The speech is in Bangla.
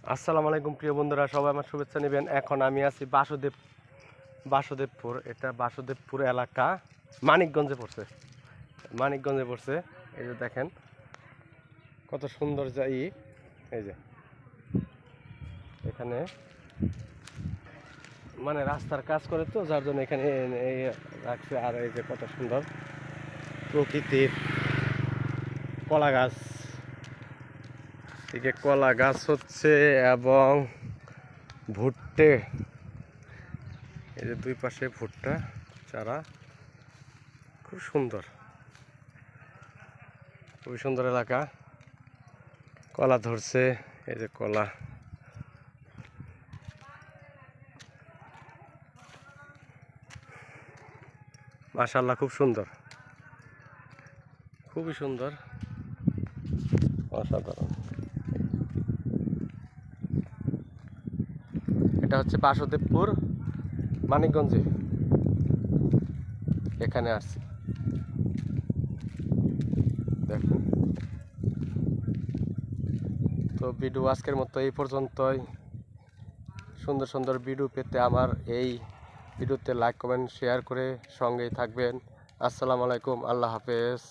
আসসালামু আলাইকুম প্রিয় বন্ধুরা, সবাই আমার শুভেচ্ছা নেবেন। এখন আমি আছি বাসুদেবপুর। এটা বাসুদেবপুর এলাকা মানিকগঞ্জে পড়ছে। এই যে দেখেন কত সুন্দর এই যে এখানে মানে রাস্তার কাজ করে, তো যার জন্য এখানে এই রাখছে। আর এই যে কত সুন্দর প্রকৃতির কলা গাছ, এদিকে কলা গাছ হচ্ছে এবং ভুট্টে, এই যে দুই পাশে ভুট্টা চারা, খুবই সুন্দর এলাকা। কলা ধরছে, এই যে কলা, মাশাআল্লাহ খুবই সুন্দর, অসাধারণ। এটা হচ্ছে বাসুদেবপুর মানিকগঞ্জে, এখানে আসছি দেখুন। তো ভিডিও আজকের মতো এই পর্যন্তই। সুন্দর ভিডিও পেতে আমার এই ভিডিওতে লাইক কমেন্ট শেয়ার করে সঙ্গেই থাকবেন। আসসালামু আলাইকুম, আল্লাহ হাফেজ।